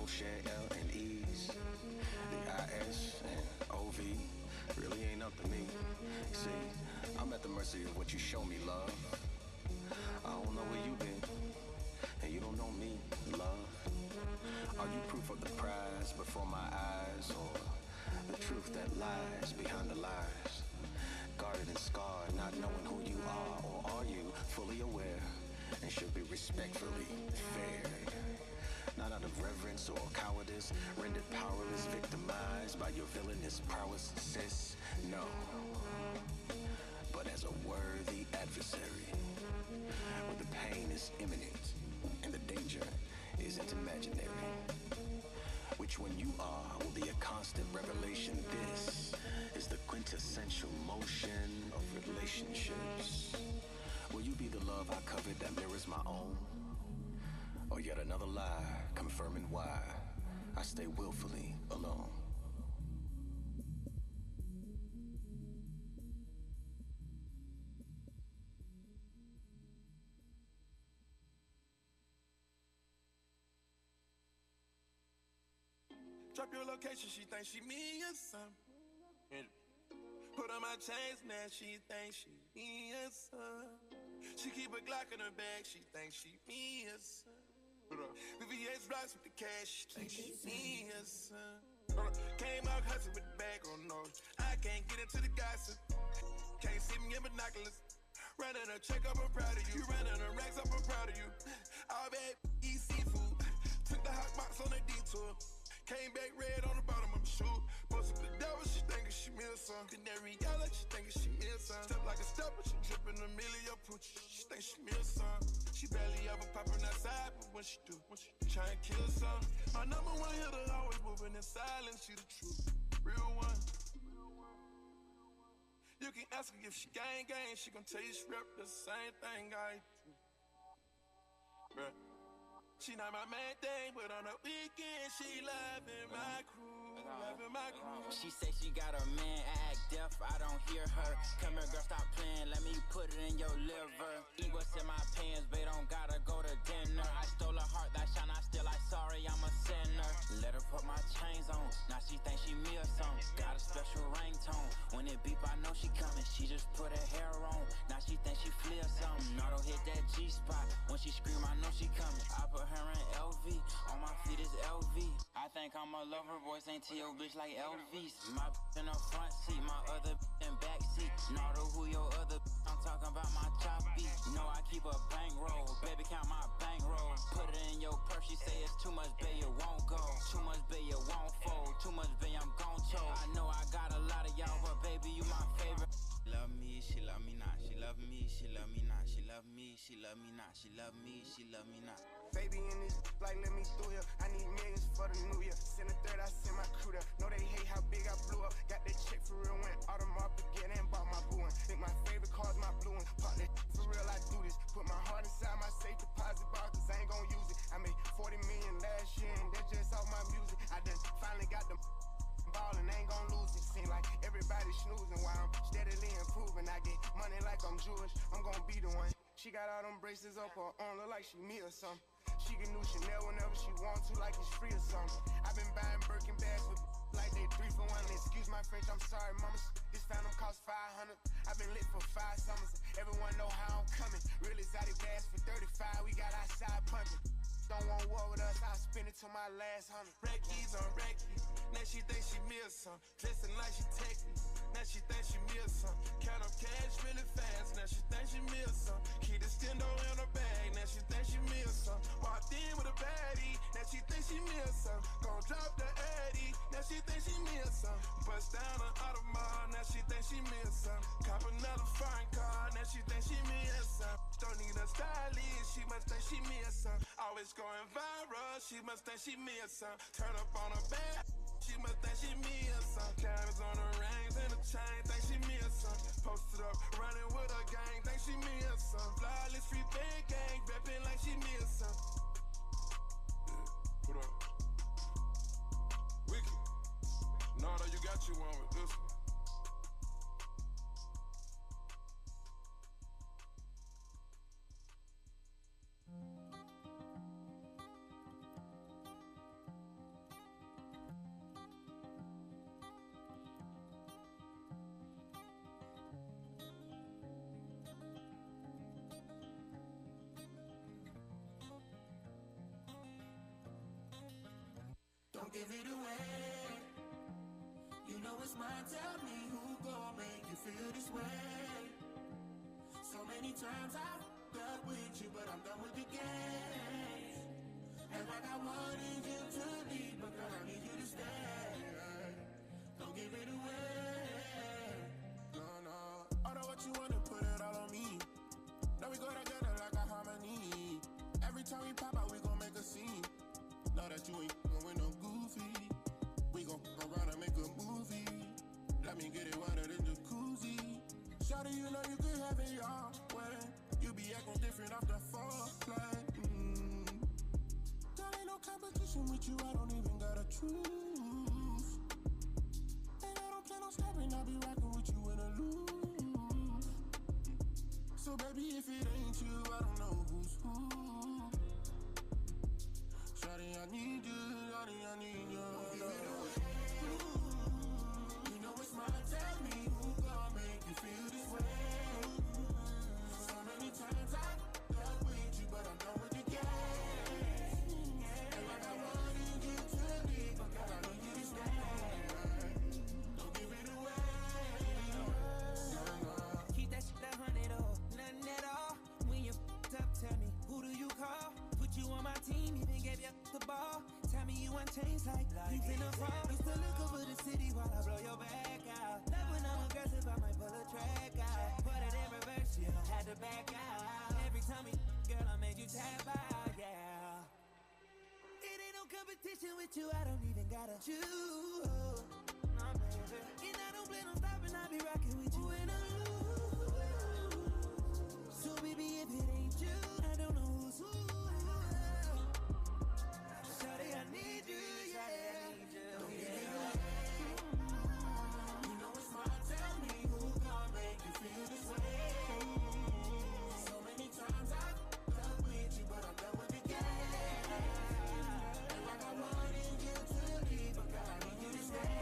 share L and E's. The IS and OV really ain't up to me. See, I'm at the mercy of what you show me, love. I don't know where you been, and you don't know me, love. Are you proof of the prize before my eyes, or the truth that lies behind the lies? Guarded and scarred, not knowing who you are, or are you fully aware and should be respectfully fair? Not out of reverence or cowardice, rendered powerless, victimized by your villainous prowess, sis. No, but as a worthy adversary, where the pain is imminent and the danger isn't imaginary. Which when you are will be a constant revelation. This is the quintessential motion of relationships. Will you be the love I covet that mirrors my own? Or yet another lie confirming why I stay willfully alone? Drop your location, she thinks she me or something. Put on my chains, now she thinks she me or something. She keep a Glock in her bag, she thinks she me or something. VVS blocks with the cash, she thinks she me or something. Came out hustling with the bag on nose. I can't get into the gossip. Can't see me in binoculars. Running a check up, I'm proud of you. Running a racks up, I'm proud of you. All bad, eat seafood. Took the hot box on a detour. Came back red on the bottom of my shoe. Posted the devil, she thinkin' she me or something. Canary yellow, she thinkin' she me or something. Step like a stepper, she drippin' a million poochie. She think she me or something. She barely ever poppin' outside, but when she do, try and kill something. My number one hitter always moving in silence. She the truth, real one. You can ask her if she gang, she gon' tell you she rep the same thing I do. Bruh. She not my main thing, but on the weekend she loving my crew, loving my crew. She say she got a man, I act deaf, I don't hear her. Come here, girl, stop playing, let me put it in your liver. Eat what's in my pants, babe, don't gotta go to dinner. I stole her heart, that shine, I still like sorry, I'm a sinner. Let her put my chains on, now she think she me or something. Got a special ringtone, when it beep, I know she coming. She just put her hair on, now she think she flee or something. Auto hit that G-spot, when she scream, I know she coming. I put her in LV, on my feet is LV. I think I'm a lover boy, ain't T.O. bitch like Elvis. My in the front seat, my other in back seat. Nardo, who your other I'm talking about my choppy. No, I keep a bankroll, baby count my bankroll. Put it in your purse, she say it's too much, babe, it won't go. Too much, babe, it won't fold. Too much, babe, I'm gon' choke. I know I got a lot of y'all, but baby, you my favorite. Love me, she love me not. She love me, she love me not. She love me, she love me not. She love me, she love me not. Baby in this like let me through here. I need millions for the new year. Send a third, I send my crew there. Know they hate how big I blew up. Got that check for real, went Audemars Piguet and bought my boo one. Think my favorite car's my blue one. Pop that for real, I do this. Put my heart inside my safe deposit box, cause I ain't gon' use it. I made 40 million last year and that's just off my music. I done finally got them ballin', ain't gon' lose it. Seem like everybody snoozing while I'm steadily improving. I get money like I'm Jewish, I'm gon' be the one. She got all them braces up her arm, look like she me or something. She can do Chanel whenever she want to, like it's free or something. I been buying Birkin bags for like they 3 for 1. Excuse my French, I'm sorry, mama. This phantom cost 500. I been lit for 5 summers. Everyone know how I'm coming. Real exotic bags for 35. We got outside pumping. Don't want war with us, I'll spend it till my last 100. Rackies on rackies, now she think she me or something. Dressing like she text me, now she think she me or something. Count up cash really fast, now she think she me or something. Keep the stendo in her bag, now she think she me or something. Walked in with a baddie, now she think she me or something. Gon' drop the Addy, now she think she me or something. Bust down an Audemars, now she think she me or something. Cop another foreign car, now she think she me or something. Don't need a stylist, she must think she me or something. Always going viral, she must think she me or something. Turn up on her back, she must think she me or something. Cameras on her rings and a chain, think she me or something. Posted up, running with her gang, think she me or something. Flawless free band gang, reppin' like she me or something. Yeah, put up. Wicked. Nardo, you got you one with this one. give it away. You know it's mine, tell me who gon' make you feel this way. So many times I've dealt with you, but I'm done with the game. And like I wanted you to leave, but girl, I need you to stay. Don't give it away. No, no. Although what you wanna put it all on me. Now we go together like a harmony. Every time we pop out, we gon' make a scene. Know that you ain't going no goofy. We gon' go around and make a movie. Let me get it wetter than jacuzzi. Shawty, you know you could have it your way. You be acting different off the foreplay. There ain't no competition with you, I don't even gotta choose. And I don't plan on stopping, I'll be rocking with you in a loop. So baby, if it ain't you, I don't know who's who. Shawty, I need you, shawty, I need you. You know it's mine, tell me who gon' make you feel this way. So many times I've dealt with you, but I'm done with the game. And like I wanted you to leave, but girl, I need you to stay. Don't give it away. Keep that shit 100 or nothing at all. When you up, tell me, who do you call? Put you on my team, even gave you the ball. Tell me you unchanged like you finna fall. Used to look over the city while I blow your back out. Love when I'm aggressive, I might pull a track out. Put it in reverse, you had to back out. Every time we, girl, I made you tap out, yeah. It ain't no competition with you, I don't even gotta choose. Nah, baby. And I don't plan on stopping, I'll be rocking with you in a loop. So baby, if it ain't you, I don't know who's who. Shawty, I need you, yeah. Don't give it away. You know it's mine, tell me who gon' make you feel this way. So many times I've dealt with you, but I'm done with the game. And like I wanted you to leave, but girl, I need you to stay.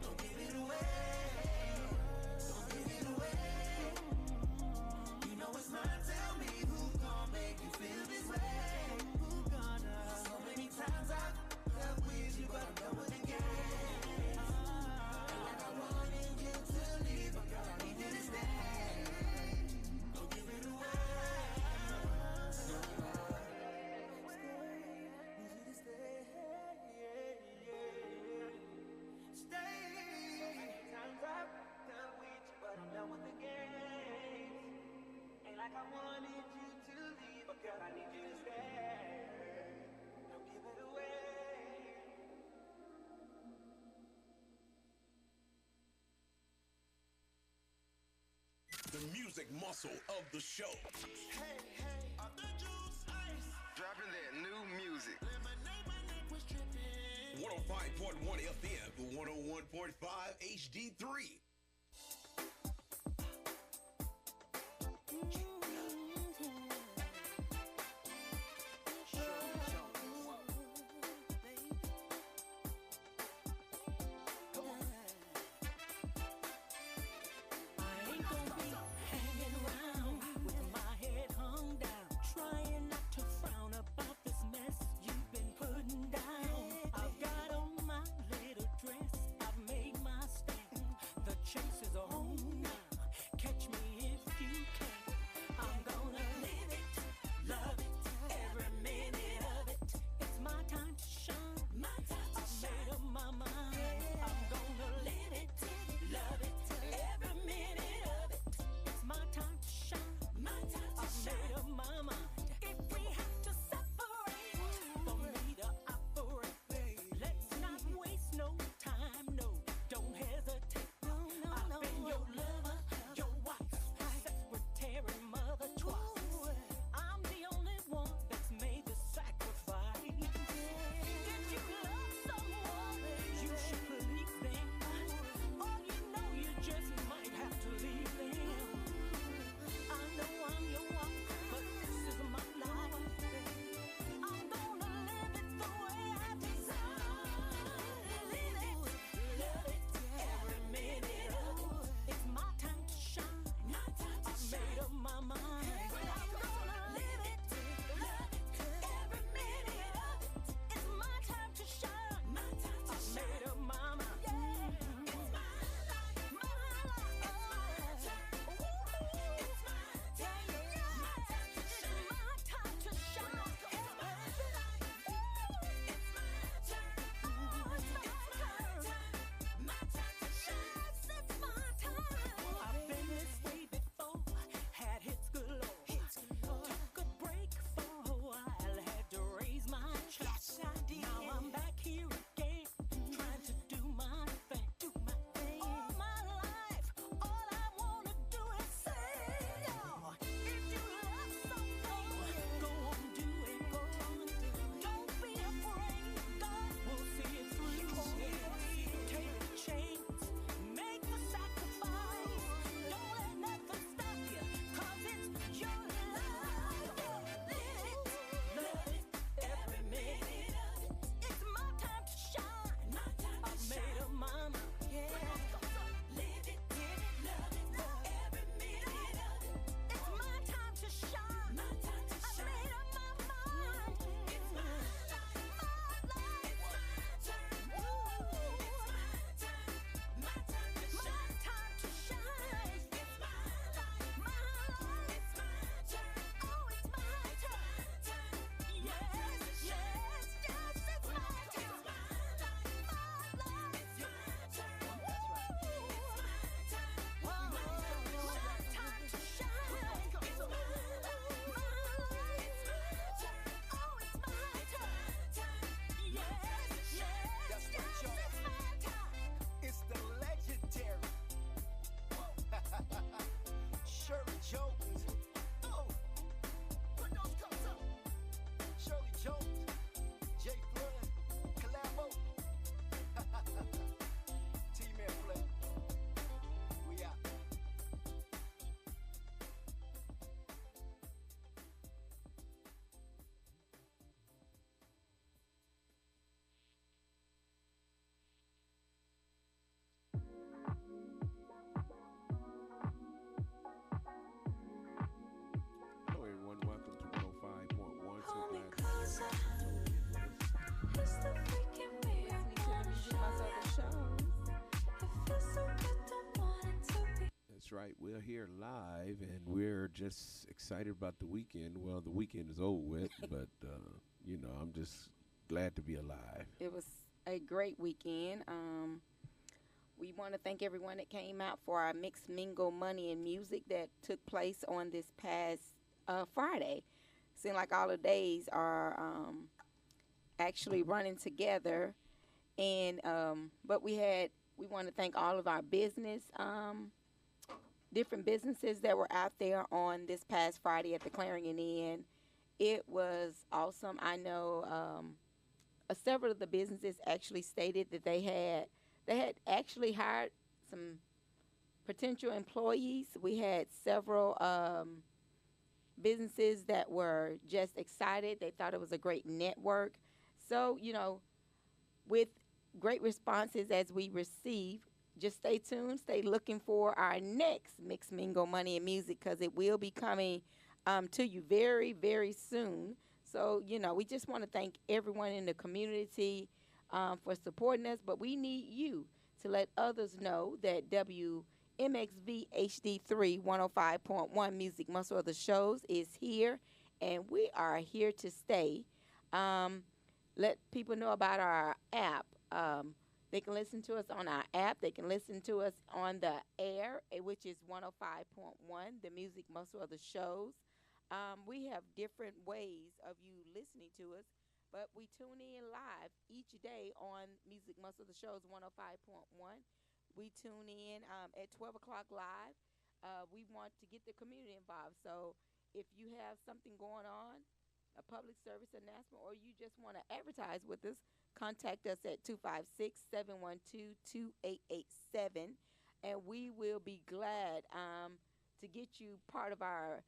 Don't give it away. Don't give it away. You know it's mine, tell me who gon' make you feel this way. So many times I've dealt with you, but I'm done with the game. And like I wanted you to leave, but girl, I need you to stay. Don't give it away. Need you to stay, Stay. Times I've done with you, but I'm done with the game. Ain't like I wanted you to leave, but girl, I need you to stay. Don't give it away. The music muscle of the show. Hey, hey, off the juice, ice. Dropping that new music. Lemonade, my neck was tripping. 105.1 FM, 101.5 HD3. I've got on my little dress, I've made my stand. The That's right. We're here live, and we're just excited about the weekend. Well, the weekend is over with, but I'm just glad to be alive. It was a great weekend. We want to thank everyone that came out for our mixed mingle money and music that took place on this past Friday. Seemed like all the days are actually running together, and but we want to thank all of our different businesses that were out there on this past Friday at the Clarion Inn. It was awesome. I know several of the businesses actually stated that they had actually hired some potential employees. We had several businesses that were just excited. They thought it was a great network. So, with great responses as we receive, just stay tuned. Stay looking for our next Mix Mingle Money and Music because it will be coming to you very, very soon. So, we just want to thank everyone in the community for supporting us, but we need you to let others know that WMXV HD3 105.1 Music Muscle of the Shows is here, and we are here to stay. Let people know about our app. They can listen to us on our app. They can listen to us on the air, which is 105.1, the Music Muscle of the Shows. We have different ways of you listening to us, but we tune in live each day on Music Muscle of the Shows 105.1. We tune in at 12 o'clock live. We want to get the community involved. So if you have something going on, a public service announcement, or you just want to advertise with us, contact us at 256-712-2887, and we will be glad to get you part of our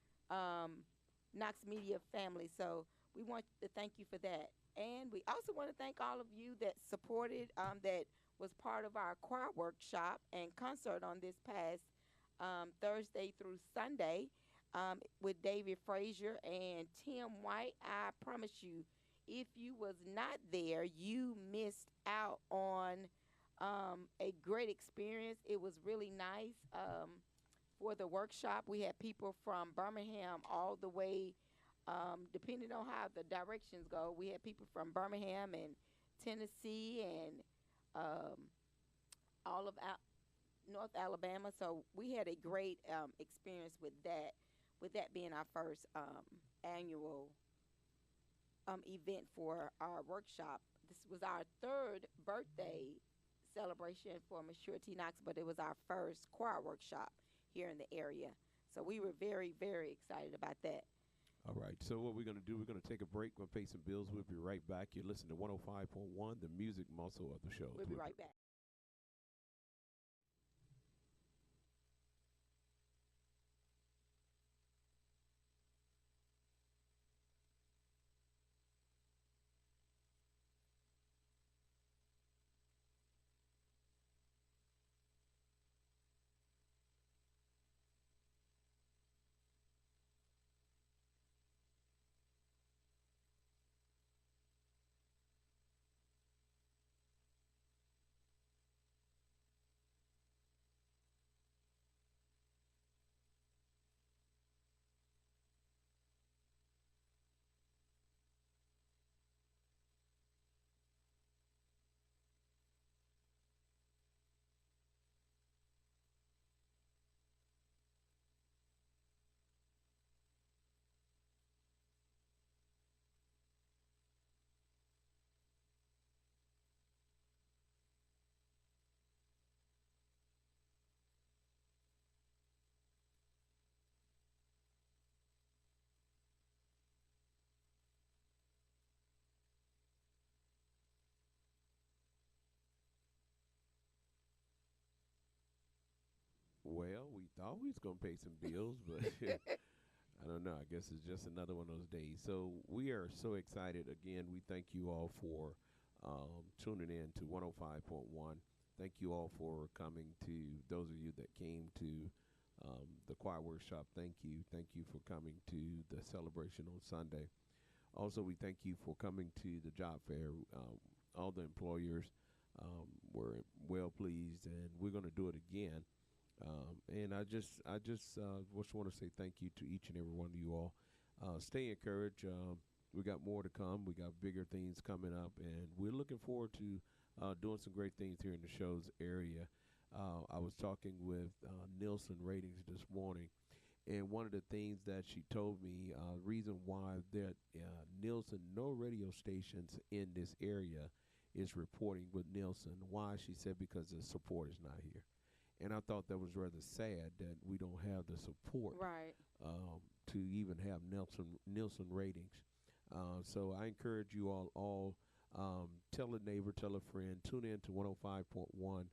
Knox Media family. So we want to thank you for that. And we also want to thank all of you that supported, that was part of our choir workshop and concert on this past Thursday through Sunday. With David Frazier and Tim White. I promise you, if you was not there, you missed out on a great experience. It was really nice for the workshop. We had people from Birmingham all the way, depending on how the directions go. We had people from Birmingham and Tennessee and all of North Alabama. So we had a great experience with that. With that being our first annual event for our workshop. This was our third birthday celebration for Miss Shirley T. Knox, but it was our first choir workshop here in the area. So we were very, very excited about that. All right, so what we're going to do, we're going to take a break. We'll pay some bills. We'll be right back. You're listening to 105.1, the music muscle of the show. We'll be right back. Well, we thought we was going to pay some bills, but I don't know. I guess it's just another one of those days. So we are so excited. Again, we thank you all for tuning in to 105.1. Thank you all for coming to those of you that came to the choir workshop. Thank you. Thank you for coming to the celebration on Sunday. Also, we thank you for coming to the job fair. All the employers were well pleased, and we're going to do it again. And I just want to say thank you to each and every one of you all. Stay encouraged. We got more to come. We got bigger things coming up, and we're looking forward to doing some great things here in the show's area. I was talking with Nielsen Ratings this morning, and one of the things that she told me, reason why that Nielsen, no radio stations in this area is reporting with Nielsen. Why? She said because the support is not here. And I thought that was rather sad that we don't have the support Right. to even have Nielsen ratings. So I encourage you all tell a neighbor, tell a friend, tune in to 105.1.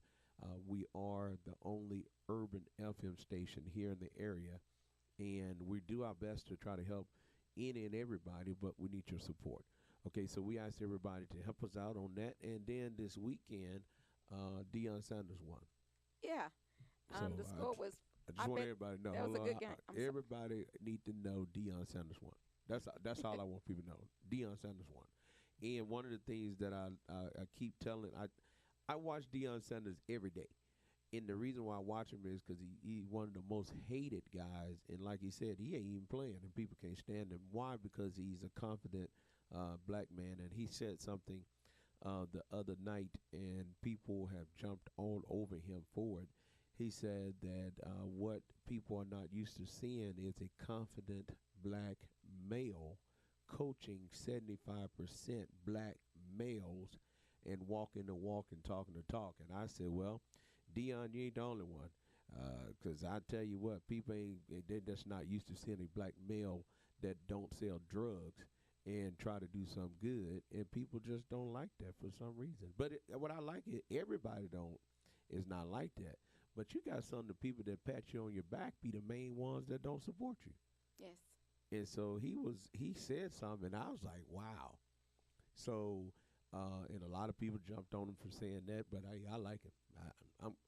We are the only urban FM station here in the area, and we do our best to try to help any and everybody, but we need your support. Okay, so we asked everybody to help us out on that, and then this weekend, Deion Sanders won. Yeah. So The score was. I just I want bet everybody to know. that was a Hold on, good game. I'm so- everybody need to know Deion Sanders won. That's all I want people to know. Deion Sanders won. And one of the things that I keep telling, I watch Deion Sanders every day. And the reason why I watch him is because he's one of the most hated guys. And like he said, he ain't even playing, and people can't stand him. Why? Because he's a confident black man. And he said something the other night, and people have jumped all over him for it. He said that what people are not used to seeing is a confident black male coaching 75% black males and walking the walk and talking the talk. And I said, well, Deion, you ain't the only one. Because I tell you what, people they're just not used to seeing a black male that don't sell drugs and try to do something good. And people just don't like that for some reason. But what I like is everybody is not like that. But you got some of the people that pat you on your back be the main ones that don't support you. Yes. And so he said something, and I was like, wow. So, and a lot of people jumped on him for saying that, but I like him.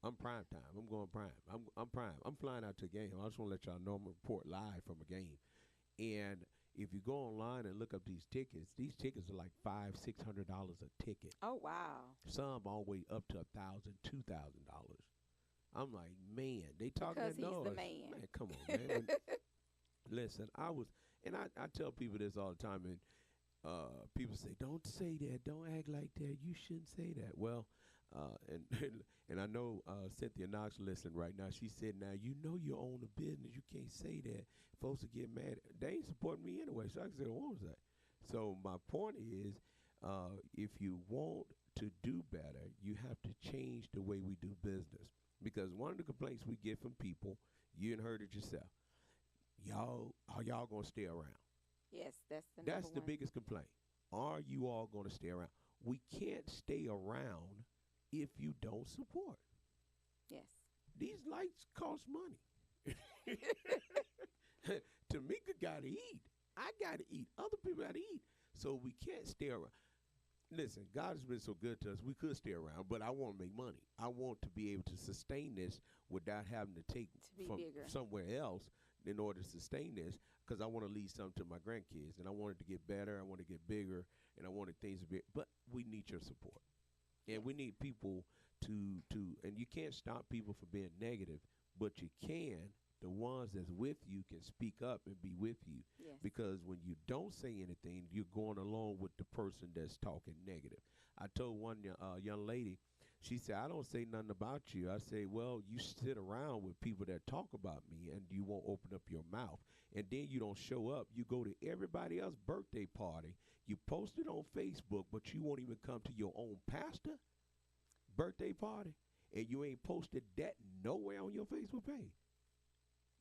I'm prime time. I'm going prime. I'm prime. I'm flying out to a game. I just want to let y'all know I'm going to report live from a game. And if you go online and look up these tickets are like $500-$600 a ticket. Oh wow. Some all the way up to $1,000-$2,000. I'm like, man, they talking Because that he's noise. the man. Man, come on, man. Listen, I tell people this all the time, and people say, don't say that, don't act like that, you shouldn't say that. Well, and I know Cynthia Knox listening right now. She said, now, you know you own a business. You can't say that. Folks will get mad. They ain't supporting me anyway, so I can say, what was that? So my point is, if you want to do better, you have to change the way we do business. Because one of the complaints we get from people, you ain't heard it yourself. Are y'all going to stay around? Yes, that's the That's number the one. biggest complaint. Are you all going to stay around? We can't stay around if you don't support. Yes. These lights cost money. Tamika got to eat. I got to eat. Other people got to eat. So we can't stay around. Listen, God has been so good to us, we could stay around, but I want to make money. I want to be able to sustain this without having to take be from bigger. somewhere else in order to sustain this, because I want to leave something to my grandkids, and I want it to get better, I want to get bigger, and I wanted things to be, but we need your support. And we need people to, and you can't stop people from being negative, but you can, the ones that's with you can speak up and be with you. Yes. Because when you don't say anything, you're going along with the person that's talking negative. I told one young lady, she said, I don't say nothing about you. I say, well, you sit around with people that talk about me and you won't open up your mouth. And then you don't show up. You go to everybody else's birthday party. You post it on Facebook, but you won't even come to your own pastor birthday party. And you ain't posted that nowhere on your Facebook page.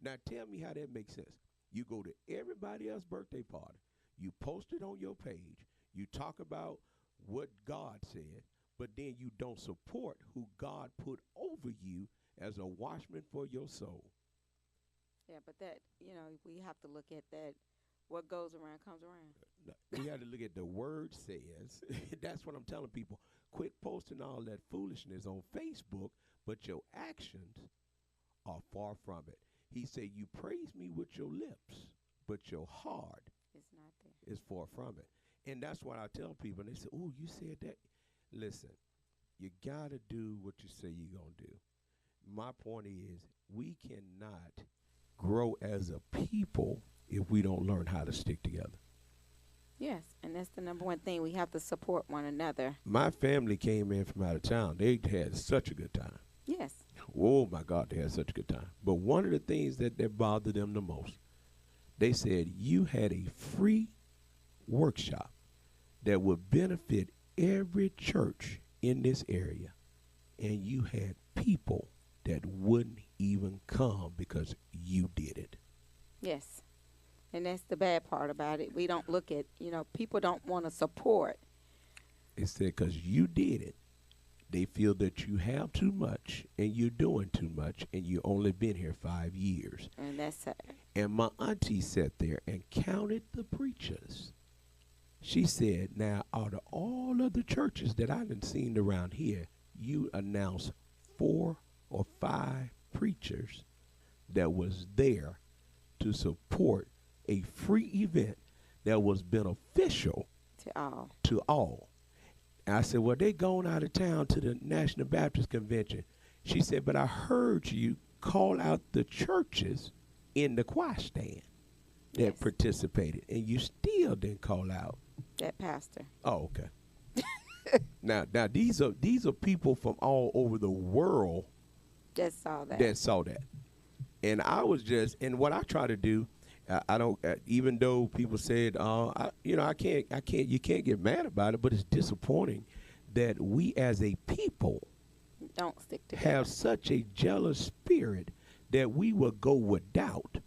Now tell me how that makes sense. You go to everybody else's birthday party. You post it on your page. You talk about what God said, but then you don't support who God put over you as a watchman for your soul. Yeah, but that, we have to look at that. What goes around comes around. We have to look at the word says. That's what I'm telling people. Quit posting all that foolishness on Facebook, but your actions are far from it. He said, you praise me with your lips, but your heart It's not there. is far from it. And that's what I tell people. And they say, oh, you said that. Listen, you got to do what you say you're going to do. my point is we cannot grow as a people if we don't learn how to stick together. Yes, and that's the number one thing. We have to support one another. My family came in from out of town. They had such a good time. Yes. Oh, my God, they had such a good time. But one of the things that bothered them the most, they said you had a free workshop that would benefit every church in this area, and you had people that wouldn't even come because you did it. Yes. And that's the bad part about it. We don't look at, people don't want to support. It said because you did it, they feel that you have too much and you're doing too much and you only been here 5 years. And that's sad. And my auntie sat there and counted the preachers. She said, now, out of all of the churches that I done seen around here, you announced 4 or 5 preachers that was there to support a free event that was beneficial to all. And I said, well, they going out of town to the National Baptist Convention. She said, but I heard you call out the churches in the choir stand that participated, and you still didn't call out that pastor. Oh, okay. now these are people from all over the world that saw that. And I was just, and what I try to do, I don't, even though people said, I can't, you can't get mad about it, but it's disappointing that we as a people don't stick together. Have such a jealous spirit that we will go without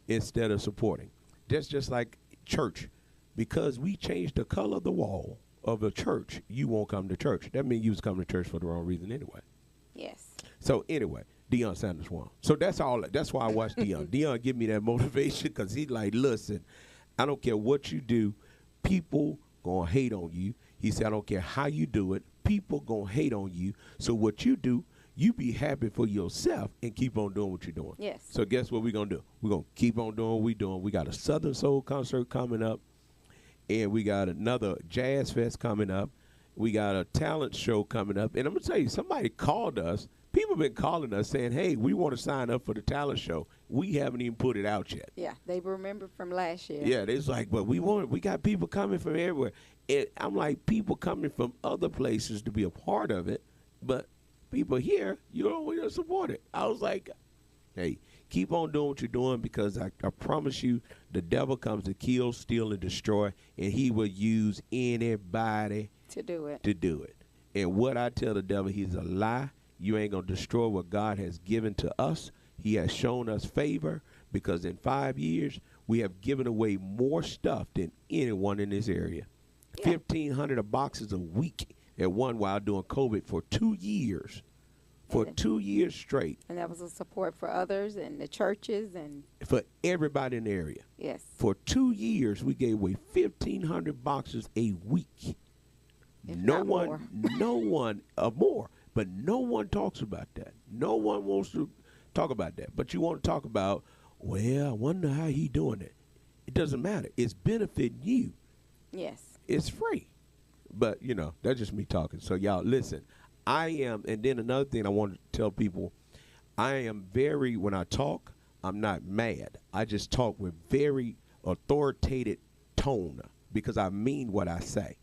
instead of supporting. That's just like church. Because we changed the color of the wall of a church, you won't come to church. That means you was coming to church for the wrong reason anyway. Yes. So anyway, Deion Sanders won. So that's all. That's why I watched Deion. Deion give me that motivation because he's like, listen, I don't care what you do. People going to hate on you. He said, I don't care how you do it. People going to hate on you. So what you do, you be happy for yourself and keep on doing what you're doing. Yes. So guess what we're going to do? We're going to keep on doing what we're doing. We got a Southern Soul concert coming up. And we got another Jazz Fest coming up. We got a talent show coming up. And I'm going to tell you, somebody called us. People been calling us saying, hey, we want to sign up for the talent show. We haven't even put it out yet. Yeah, they remember from last year. Yeah, it's like, but we got people coming from everywhere. And I'm like, people coming from other places to be a part of it. But people here, you don't want to support it. I was like, hey, keep on doing what you're doing because I promise you the devil comes to kill, steal, and destroy, and he will use anybody to do it. And what I tell the devil, he's a lie. You ain't going to destroy what God has given to us. He has shown us favor because in 5 years, we have given away more stuff than anyone in this area. Yeah. 1,500 boxes a week at one while doing COVID for 2 years. For 2 years straight. And that was a support for others and the churches and for everybody in the area. Yes. For 2 years, we gave away 1,500 boxes a week. No one, more. But no one talks about that. No one wants to talk about that. But you want to talk about, well, I wonder how he doing it. It doesn't matter. It's benefiting you. Yes. It's free. But, that's just me talking. So, y'all, listen. I am, and then another thing I want to tell people, I am when I talk, I'm not mad. I just talk with very authoritative tone because I mean what I say.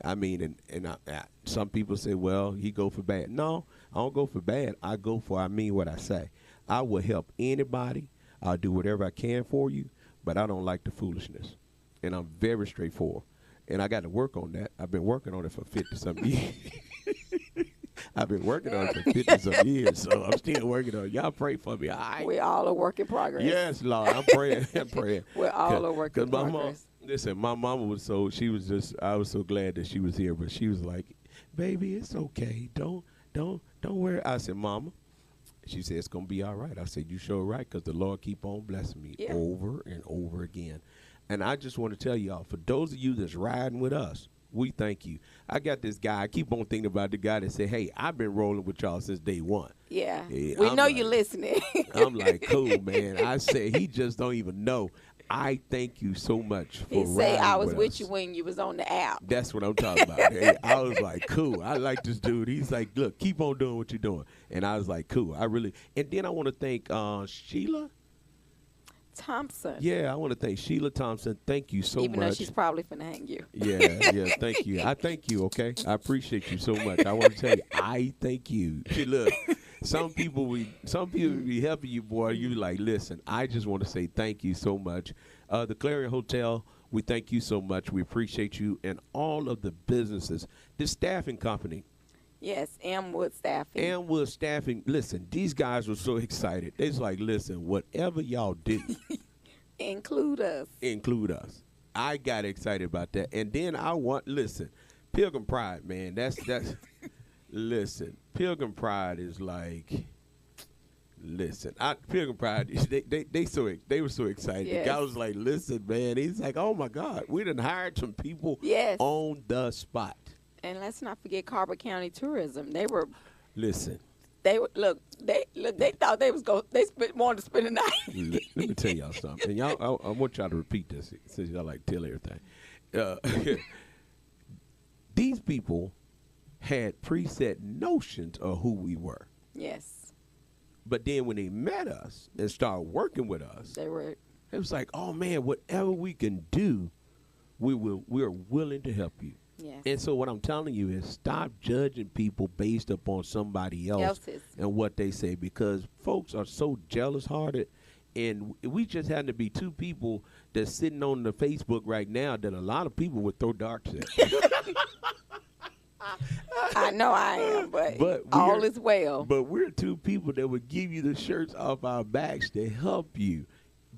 I mean, and some people say, well, he go for bad. No, I don't go for bad. I mean what I say. I will help anybody. I'll do whatever I can for you, but I don't like the foolishness. And I'm very straightforward. And I got to work on that. I've been working on it for 50-something years. I've been working on it for 50-some years, so I'm still working on it. Y'all pray for me. We all a work in progress. Yes, Lord, I'm praying. We're all a work in progress. Listen, my mama was I was so glad that she was here, but she was like, baby, it's okay. Don't worry. I said, Mama. She said, it's going to be all right. I said, you sure right, because the Lord keep on blessing me over and over again. And I just want to tell y'all, for those of you that's riding with us, we thank you. I got this guy. I keep on thinking about the guy that said, hey, I've been rolling with y'all since day one. Yeah. We know you're listening. I'm like, cool, man. I said, he just don't even know. I thank you so much for He say I riding was with us. you when you was on the app. That's what I'm talking about. Hey, I was like, cool. I like this dude. He's like, look, keep on doing what you're doing. And I was like, cool. I really. And then I want to thank Sheila. Thompson. Yeah, I want to thank Sheila Thompson. Thank you so Even much. though she's probably finna hang you. Yeah, thank you. I thank you, okay? I appreciate you so much. I want to tell you, I thank you. See, look, some people be helping you, boy. You like, listen, I just want to say thank you so much. The Clarion Hotel, we thank you so much. We appreciate you and all of the businesses. This staffing company, Yes, Amwood Staffing. Amwood Staffing, listen, these guys were so excited. They was like, listen, whatever y'all do, Include us. include us. I got excited about that. And then listen, Pilgrim Pride, man, that's listen, Pilgrim Pride is like, listen, Pilgrim Pride, they were so excited. Yes. The guy was like, listen, man, he's like, oh my God, we done hired some people Yes. on the spot. And let's not forget Carver County Tourism. They Listen, they thought they wanted to spend the night. let me tell y'all something. And y'all, I want y'all to repeat this since y'all like to tell everything. These people had preset notions of who we were. Yes. But then when they met us and started working with us, They were it was like, oh man, whatever we can do, we're willing to help you. yes. And so what I'm telling you is stop judging people based upon somebody else Else's. and what they say, because folks are so jealous hearted. And we just happen to be two people that's sitting on the Facebook right now that a lot of people would throw darts at. I know I am, but all we're- is well. But we're two people that would give you the shirts off our backs to help you.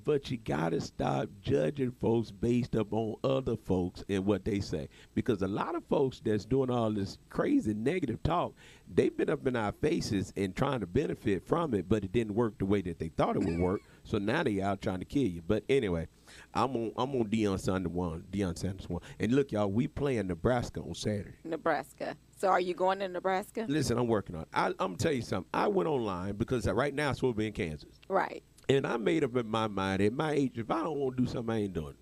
But you got to stop judging folks based upon other folks and what they say. Because a lot of folks that's doing all this crazy negative talk, they've been up in our faces and trying to benefit from it, but it didn't work the way that they thought it would work. So now they out trying to kill you. But anyway, I'm on Deion Sanders one. And look, y'all, we playing Nebraska on Saturday. Nebraska. So are you going to Nebraska? Listen, I'm working on it. I'm going to tell you something. I went online because right now I'm supposed to be in Kansas. Right. And I made up in my mind, at my age, if I don't want to do something, I ain't doing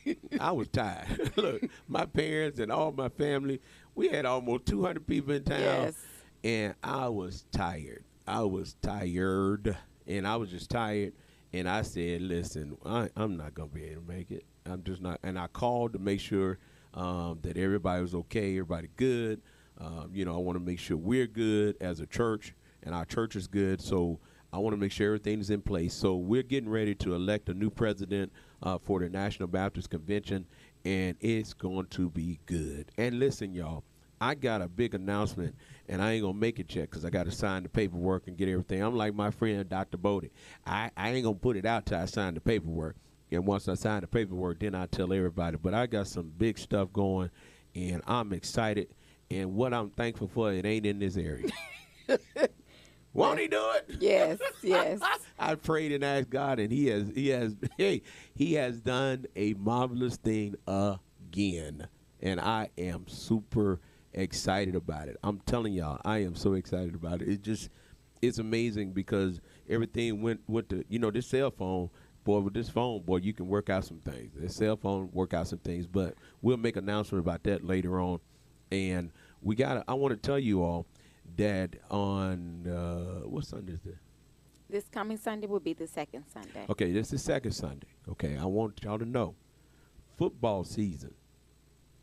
it. I was tired. Look, my parents and all my family, we had almost 200 people in town. Yes. And I was tired. And I was just tired. And I said, listen, I'm not going to be able to make it. I'm just not. And I called to make sure that everybody was okay, everybody good. I want to make sure we're good as a church and our church is good. So I want to make sure everything is in place. So we're getting ready to elect a new president for the National Baptist Convention, and it's going to be good. And listen, y'all, I got a big announcement, and I ain't going to make it yet because I got to sign the paperwork and get everything. I'm like my friend Dr. Bodie. I ain't going to put it out till I sign the paperwork. And once I sign the paperwork, then I tell everybody. But I got some big stuff going, and I'm excited. And what I'm thankful for, it ain't in this area. Won't he do it? Yes. Yes. I prayed and asked God, and he has done a marvelous thing again, and I am super excited about it. I'm telling y'all, I am so excited about it. It's amazing because everything went to this cell phone. Boy, with this phone, boy, you can work out some things. This cell phone work out some things, but we'll make an announcement about that later on. And I want to tell you all that on what Sunday is this? This coming Sunday will be the second Sunday. Okay, this is the second Sunday. Okay, I want y'all to know, football season,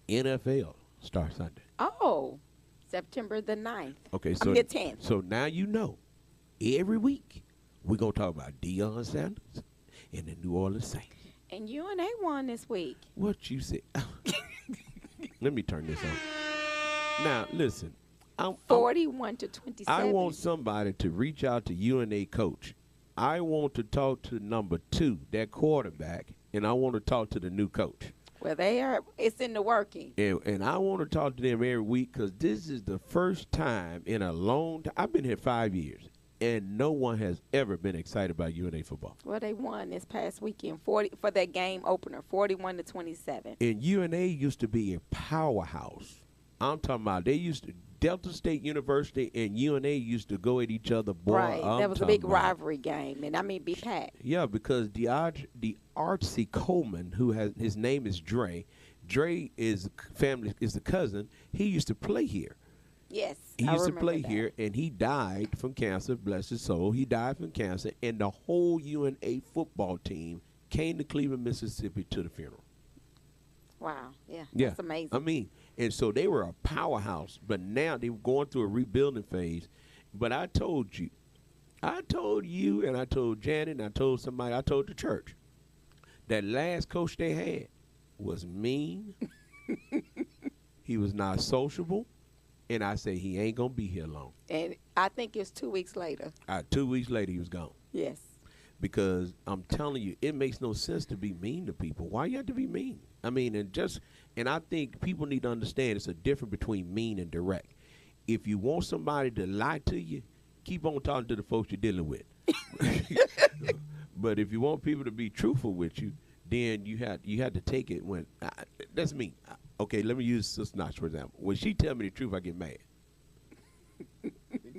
NFL starts Sunday. Oh, September the 9th. Okay, I so mean the 10th. So now you know, every week we're gonna talk about Deion Sanders and the New Orleans Saints. And UNA won this week. What you say? Let me turn this on. Now listen, 41 to 27. I want somebody to reach out to UNA coach. I want to talk to number 2, that quarterback, and I want to talk to the new coach. Well, it's in the working. And I want to talk to them every week because this is the first time in a long time. I've been here 5 years, and no one has ever been excited about UNA football. Well, they won this past weekend for their game opener, 41 to 27. And UNA used to be a powerhouse. I'm talking about they used to Delta State University and UNA used to go at each other, boy. Right. I'm That was a talking big about- rivalry game, and I mean, be packed. Yeah, because Artsy Coleman, who has his name is Dre. Dre is family is the cousin. He used to play here. Yes. He I used to remember play that. here, and he died from cancer. Bless his soul. He died from cancer, and the whole UNA football team came to Cleveland, Mississippi, to the funeral. Wow. Yeah. Yeah, That's amazing. I mean, and so they were a powerhouse, but now they were going through a rebuilding phase. But I told you, and I told Janet, and I told somebody, I told the church, that last coach they had was mean. He was not sociable, and I say he ain't gonna be here long. And I think it's 2 weeks later. 2 weeks later, he was gone. Yes. Because I'm telling you, it makes no sense to be mean to people. Why you have to be mean? I mean, and I think people need to understand it's a difference between mean and direct. If you want somebody to lie to you, keep on talking to the folks you're dealing with. But if you want people to be truthful with you, then you had to take it when that's me. Okay, let me use Sister Knox for example. When she tell me the truth, I get mad.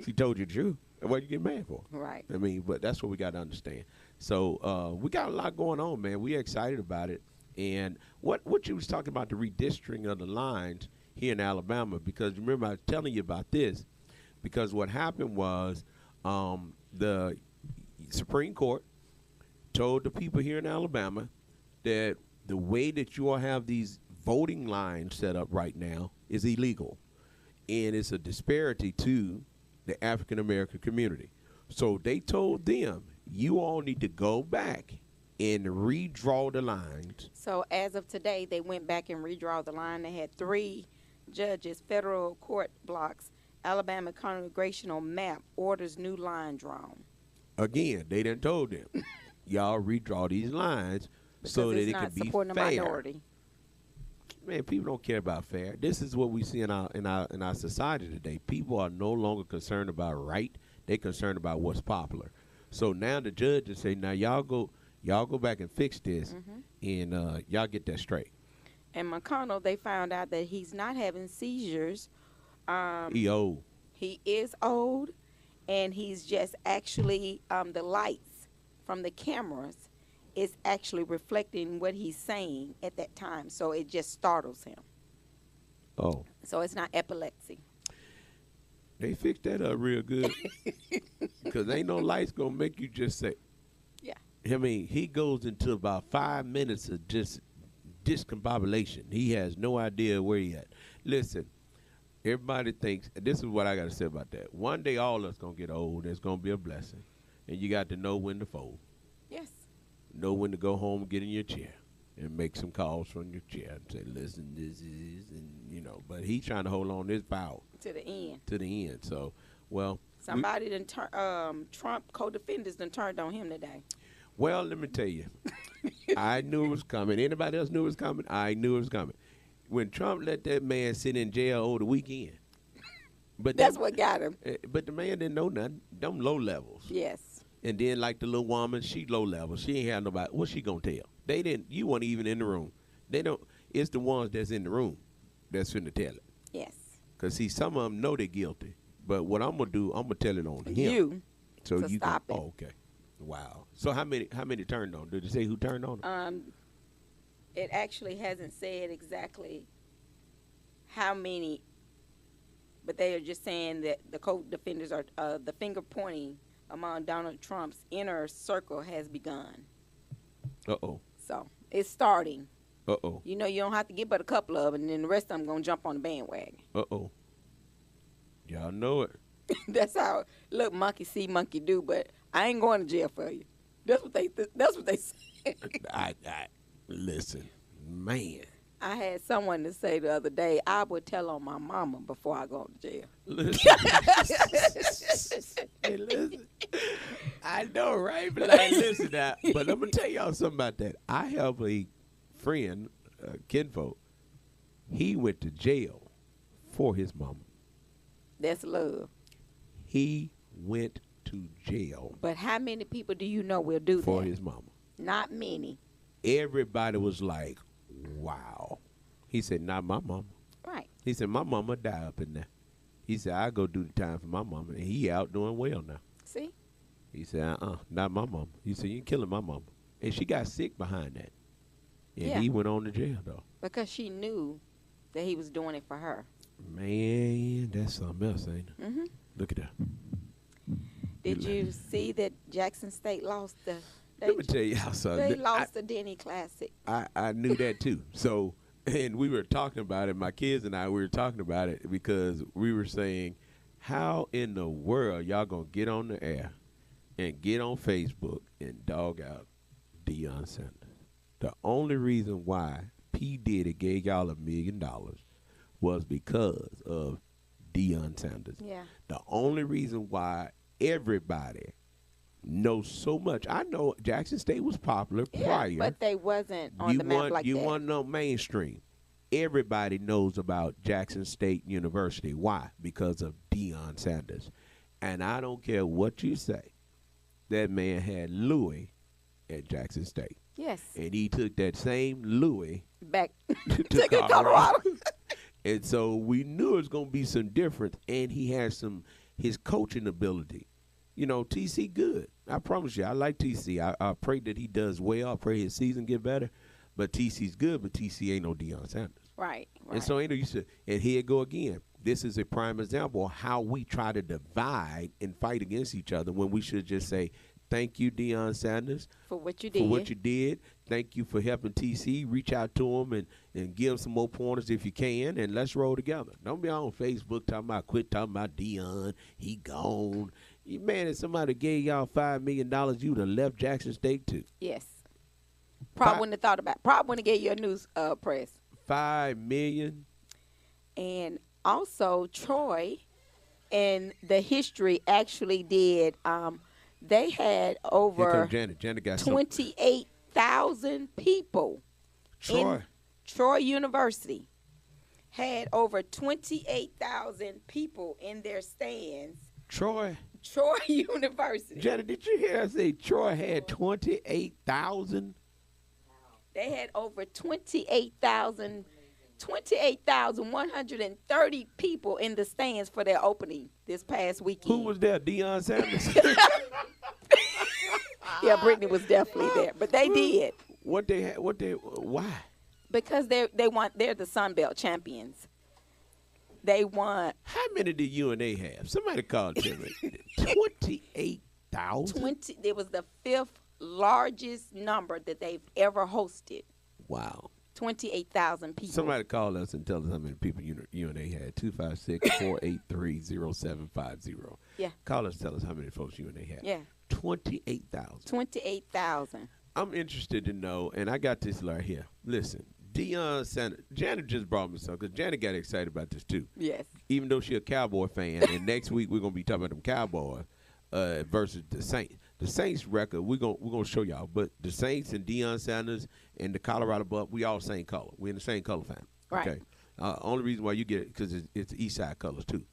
She told you the truth. What you get mad for? Right. I mean, but that's what we got to understand. So we got a lot going on, man. We excited about it. And what you was talking about, the redistricting of the lines here in Alabama, because remember I was telling you about this, because what happened was the Supreme Court told the people here in Alabama that the way that you all have these voting lines set up right now is illegal. And it's a disparity to the African American community. So they told them, you all need to go back and redraw the lines. So as of today, they went back and redraw the line. They had 3 judges, federal court blocks, Alabama congressional map, orders new line drawn. Again, they done told them, y'all redraw these lines so Because that it's it not can be supporting fair. the minority. Man, people don't care about fair. This is what we see in our society today. People are no longer concerned about right. They're concerned about what's popular. So now the judges say, now y'all go back and fix this, and y'all get that straight. And McConnell, they found out that he's not having seizures. He old. He is old, and he's just actually, the lights from the cameras is actually reflecting what he's saying at that time. So it just startles him. Oh. So it's not epilepsy. They fixed that up real good. Because ain't no lights going to make you just say. Yeah. I mean, he goes into about 5 minutes of just discombobulation. He has no idea where he at. Listen, everybody thinks, this is what I got to say about that. One day all of us going to get old. It's going to be a blessing. And you got to know when to fold. Yes. Know when to go home, get in your chair, and make some calls from your chair and say, listen, this is, and but he's trying to hold on this vow To the end. to the end. So, well. Somebody done Trump co-defenders done turned on him today. Well, let me tell you, I knew it was coming. Anybody else knew it was coming? I knew it was coming. When Trump let that man sit in jail over the weekend. But That's what got him. But the man didn't know nothing. Them low levels. Yes. And then like the little woman, she low level. She ain't had nobody. What's she gonna tell? They didn't. You weren't even in the room. They don't. It's the ones that's in the room that's finna tell it. Yes. Cause see, some of them know they're guilty. But what I'm gonna do, I'm gonna tell it on him. You. So to you stop can, it. Oh, okay. Wow. So how many turned on? Did they say who turned on them? It actually hasn't said exactly how many, but they are just saying that the co-defenders are the finger pointing among Donald Trump's inner circle has begun. Uh-oh. So it's starting. Uh-oh. You know, you don't have to get but a couple of them, and then the rest of them going to jump on the bandwagon. Uh-oh. Y'all know it. That's how, look, monkey see, monkey do, but I ain't going to jail for you. That's what they say. I listen, man. I had someone to say the other day, I would tell on my mama before I go to jail. Listen. Hey, listen. I know, right? But like, listen now. But I'm gonna tell y'all something about that. I have a friend, kinfolk. He went to jail for his mama. That's love. He went to jail But how many people do you know will do for that? his mama. Not many. Everybody was like, wow. He said, not my mama. Right. He said, my mama died up in there. He said, I go do the time for my mama. And he out doing well now. See? He said, not my mama. He said, you killing my mama. And she got sick behind that. And he went on to jail, though. Because she knew that he was doing it for her. Man, that's something else, ain't it? Mm-hmm. Look at that. Did you see that Jackson State lost the... Let me tell you how something. They lost the Denny Classic. I knew that, too. So, and we were talking about it. My kids and I, we were talking about it because we were saying, how in the world y'all going to get on the air and get on Facebook and dog out Deion Sanders? The only reason why P. Diddy gave y'all $1 million was because of Deion Sanders. Yeah. The only reason why everybody knows so much. I know Jackson State was popular prior. But they wasn't on the map like that. You want to know mainstream. Everybody knows about Jackson State University. Why? Because of Deion Sanders. And I don't care what you say. That man had Louis at Jackson State. Yes. And he took that same Louis back to Colorado. And so we knew it was going to be some difference. And he has his coaching ability. You know, TC good. I promise you, I like TC. I pray that he does well. I pray his season get better. But TC's good, but TC ain't no Deion Sanders. Right. And so, you said, and here it go again. This is a prime example of how we try to divide and fight against each other when we should just say, thank you, Deion Sanders. For what you did. For what you did. Thank you for helping TC. Reach out to him and give him some more pointers if you can, and let's roll together. Don't be on Facebook talking about, quit talking about Deion. He gone. Man, if somebody gave y'all $5 million, you would have left Jackson State too. Yes. Probably wouldn't have thought about it. Probably wouldn't have gave you a news press. $5 million. And also Troy and the history actually did they had over Janet got 28,000 people. Troy. In Troy University had over 28,000 people in their stands. Troy University. Janet, did you hear us say Troy had 28,000? They had over 28,130 people in the stands for their opening this past weekend. Who was there? Deion Sanders? Yeah, Brittany was definitely there, but they did. Why? Because they're the Sun Belt champions. They won. How many did UNA have? Somebody called to me. 28,000? It was the 5th largest number that they've ever hosted. Wow. 28,000 people. Somebody call us and tell us how many people UNA had. 256-483-0750. Yeah. Call us, tell us how many folks UNA had. Yeah. 28,000. 28,000. I'm interested to know, and I got this right here. Listen, Deion Sanders. Janet just brought me some because Janet got excited about this too. Yes. Even though she's a Cowboy fan, and next week we're gonna be talking about them Cowboys versus the Saints. The Saints record we're gonna show y'all, but the Saints and Deion Sanders and the Colorado Buff, we all same color. We're in the same color family. Right. Okay. Only reason why you get it because it's East Side colors too,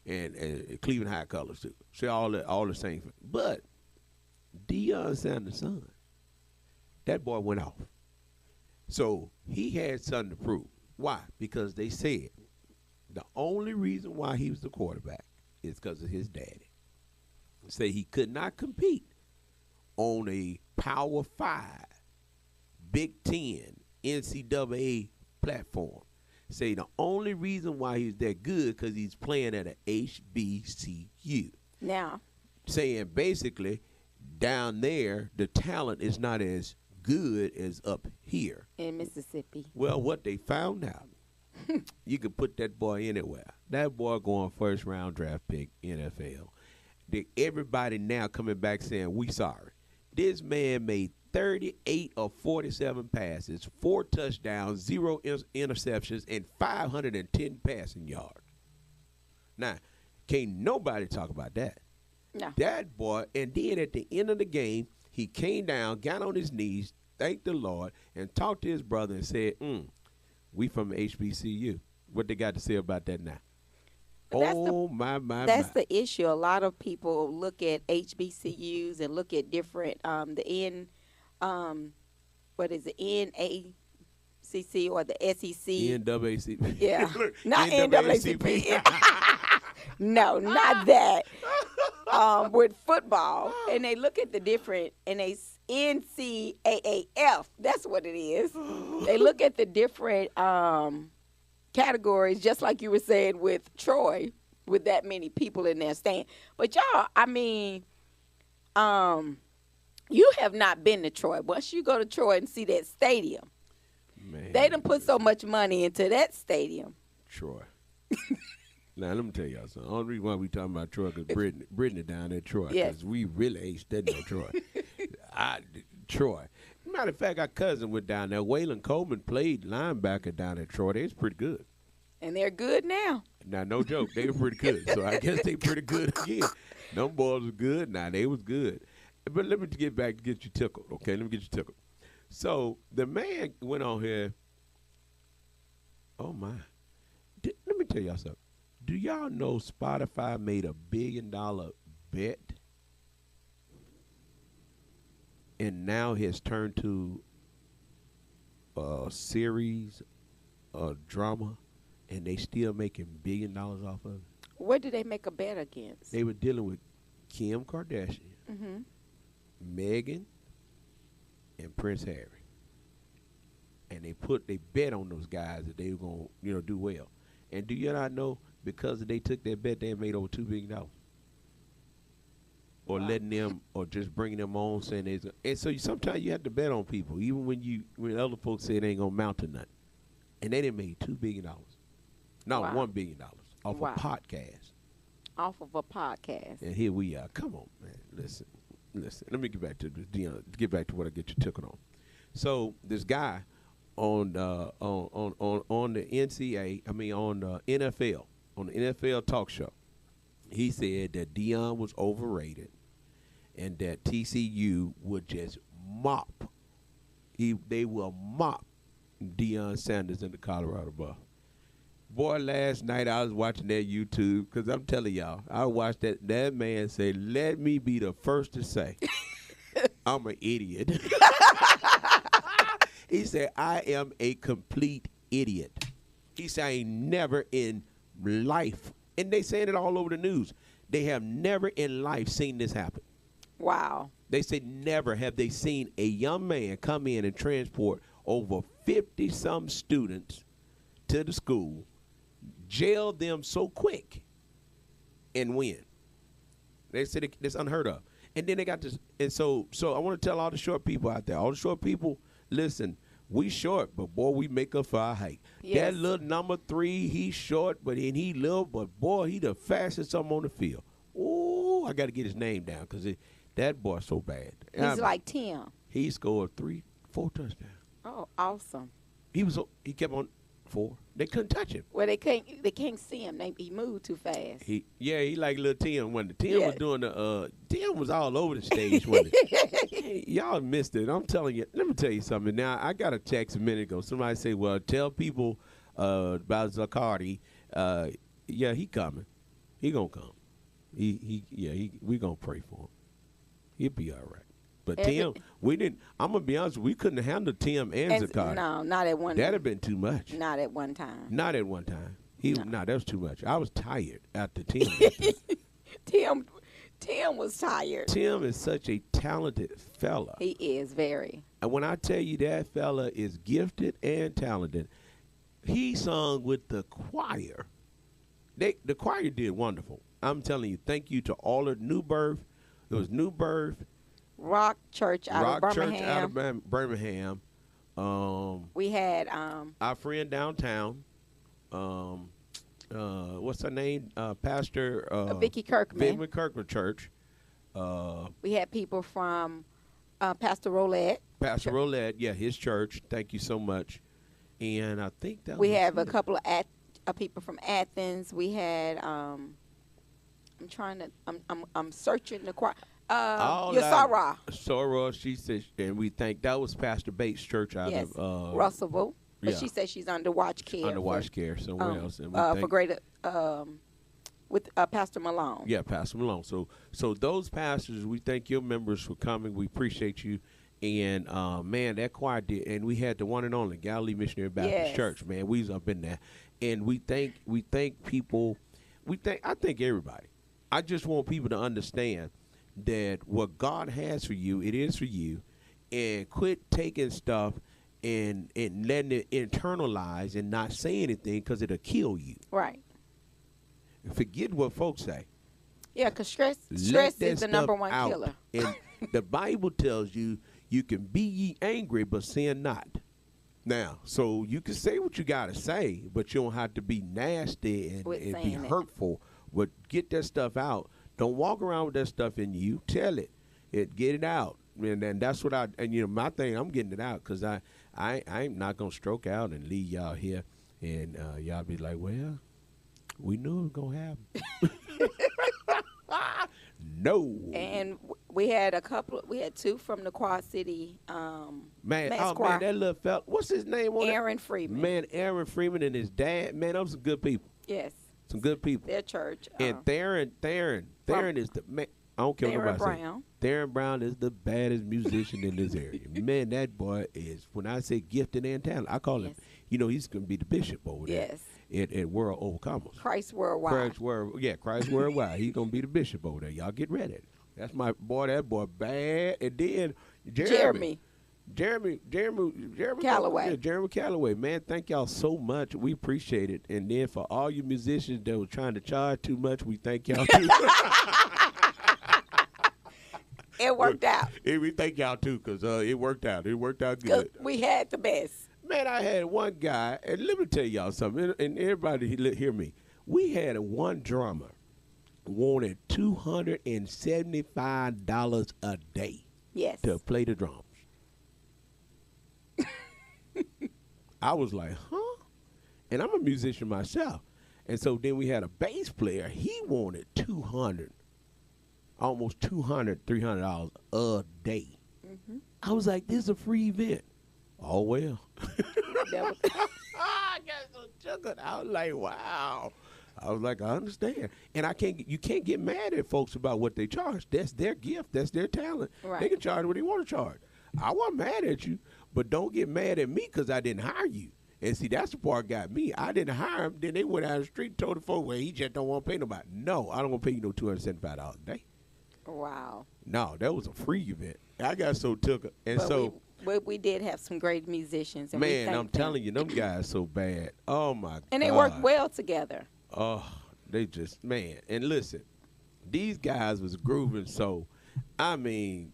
and Cleveland High colors too. So all the same. But Deion Sanders' son, that boy went off. So he had something to prove. Why? Because they said the only reason why he was the quarterback is because of his daddy. Say he could not compete on a Power 5, Big Ten, NCAA platform. Say the only reason why he's that good because he's playing at an HBCU. Now. Saying basically down there the talent is not as good as up here. In Mississippi. Well, what they found out, you could put that boy anywhere. That boy going first round draft pick, NFL. Everybody now coming back saying, we sorry. This man made 38 of 47 passes, 4 touchdowns, 0 interceptions, and 510 passing yards. Now, can't nobody talk about that. No. That boy, and then at the end of the game, he came down, got on his knees, thanked the Lord, and talked to his brother and said, we from HBCU. What they got to say about that now? That's the issue. A lot of people look at HBCUs and look at different what is it, NACC or the SEC? NAACP. Yeah, not NAACP. No, not that. With football, and they look at the different, and they NCAAF. That's what it is. They look at the different categories, just like you were saying with Troy, with that many people in there staying. But y'all, I mean, you have not been to Troy. Once you go to Troy and see that stadium, Man, they done put so much money into that stadium. Troy. Now, let me tell y'all something. The only reason why we talking about Troy because Brittany down there, Troy. Yes. Because we really ain't studying Troy. Troy. Matter of fact, our cousin went down there. Waylon Coleman played linebacker down at Troy. They was pretty good. And they're good now. Now, no joke. They were pretty good. So I guess they pretty good again. Them boys was good. Now, they was good. But let me get back to get you tickled, okay? Let me get you tickled. So the man went on here. Oh, my. Let me tell y'all something. Do y'all know Spotify made $1 billion bet and now has turned to a series, a drama, and they still making $1 billion off of it? What did they make a bet against? They were dealing with Kim Kardashian, Meghan, and Prince Harry. And they bet on those guys that they were gonna, do well. And do you not know, because they took that bet, they made over $2 billion. Or letting them, or just bringing them on, saying there's. And so sometimes you have to bet on people, even when other folks say they ain't gonna mount to nothing. And they done made $2 billion, not $1 billion off a podcast. Off of a podcast. And here we are. Come on, man. Listen. Let me get back to this, Dion. Get back to what I get you tickled on. So this guy on the NCAA, on the NFL, on the NFL talk show, he said that Deion was overrated and that TCU would just mop. They will mop Deion Sanders in the Colorado Buff. Boy, last night I was watching that YouTube because I'm telling y'all, I watched that man say, "Let me be the first to say I'm an idiot." He said, "I am a complete idiot." He said, "I ain't never in life," and they saying it all over the news, they have never in life seen this happen. Wow. They said never have they seen a young man come in and transport over 50-some students to the school, jail them so quick, and win. They said it's unheard of. And then they got this, and so I want to tell all the short people out there, all the short people, listen, we short, but boy, we make up for our height. Yes. That little number 3, he's short, but he little, but boy, he the fastest something on the field. Ooh, I got to get his name down because that boy's so bad. He's like Tim. He scored 3-4 touchdowns. Oh, awesome. He kept on 4. They couldn't touch him. Well, they can't see him. He moved too fast. He like little Tim. When the Tim Yeah. was doing Tim was all over the stage. Wasn't he? Y'all missed it. I'm telling you. Let me tell you something. Now I got a text a minute ago. Somebody say, "Well, tell people about Zacardi. Yeah, he coming. He gonna come. We gonna pray for him. He'll be all right." But Tim, we didn't. I'm gonna be honest. We couldn't handle Tim and Zacardi. No, not at one time. That'd have been too much. Not at one time. Not at one time. That was too much. I was tired after Tim. Tim was tired. Tim is such a talented fella. He is very. And when I tell you that fella is gifted and talented, he sung with the choir. The choir did wonderful. I'm telling you, thank you to all of New Birth. There was New Birth. Rock Church out of Birmingham. We had our friend downtown. What's her name? Pastor Vicky Kirkman. Vicky Kirkman Church. We had people from Pastor Rolette. Pastor Rolette, yeah, his church. Thank you so much. And I think that we have a couple of people from Athens. We had I'm searching the choir. Sorrow, she said, and we think that was Pastor Bates' church out of Russellville. But yeah. she said she's under watch care. Under watch care somewhere else. And we for greater with Pastor Malone. Yeah, Pastor Malone. So those pastors, we thank your members for coming. We appreciate you. And man, that choir did, and we had the one and only Galilee Missionary Baptist Church. Man, we was up in there, and we thank people. I think everybody. I just want people to understand that what God has for you, it is for you, and quit taking stuff and letting it internalize and not say anything because it'll kill you. Right. Forget what folks say. Yeah, because stress Let that is the number stuff one out. killer. And the Bible tells you can be ye angry, but sin not. Now, so you can say what you got to say, but you don't have to be nasty and With be saying it. hurtful. But get that stuff out. Don't walk around with that stuff in you. Tell it. Get it out. And then that's what my thing, I'm getting it out because I'm not going to stroke out and leave y'all here. And y'all be like, well, we knew it was going to happen. No. And we had two from the Quad City Man, Mass man, Choir. that little fella, what's his name on Aaron Freeman. Man, Aaron Freeman and his dad, man, those some good people. Yes. Some good people. Their church. And Theron is the man. I don't care what Theron nobody say. Brown. Theron Brown is the baddest musician in this area. Man, that boy is, when I say gifted and talented, I call him, he's going to be the bishop over there. Yes. At World Overcomers. Christ Worldwide. Christ Worldwide. He's going to be the bishop over there. Y'all get ready. That's my boy. That boy bad. And then Jeremy Calloway. Yeah, Jeremy Calloway. Man, thank y'all so much. We appreciate it. And then for all you musicians that were trying to charge too much, we thank y'all too. It worked out. We thank y'all too, because it worked out. It worked out 'Cause good. we had the best. Man, I had one guy, and let me tell y'all something, and everybody hear me. We had one drummer wanted $275 a day Yes. to play the drums. I was like, huh? And I'm a musician myself. And so then we had a bass player. He wanted almost $200, $300 a day. Mm-hmm. I was like, this is a free event. Oh, well. That was- I got so chuckled. I was like, wow. I was like, I understand. And you can't get mad at folks about what they charge. That's their gift. That's their talent. Right. They can charge what they want to charge. I wasn't mad at you, but don't get mad at me because I didn't hire you. And see, that's the part got me. I didn't hire him. Then they went out the street and told the folks, well, he just don't want to pay nobody. No, I don't want to pay you no $275 a day. Wow. No, that was a free event. I got so took. And But so, we did have some great musicians. And man, I'm telling you, them guys so bad. Oh, my God. And they worked well together. Oh, they just, man. And listen, these guys was grooving so, I mean,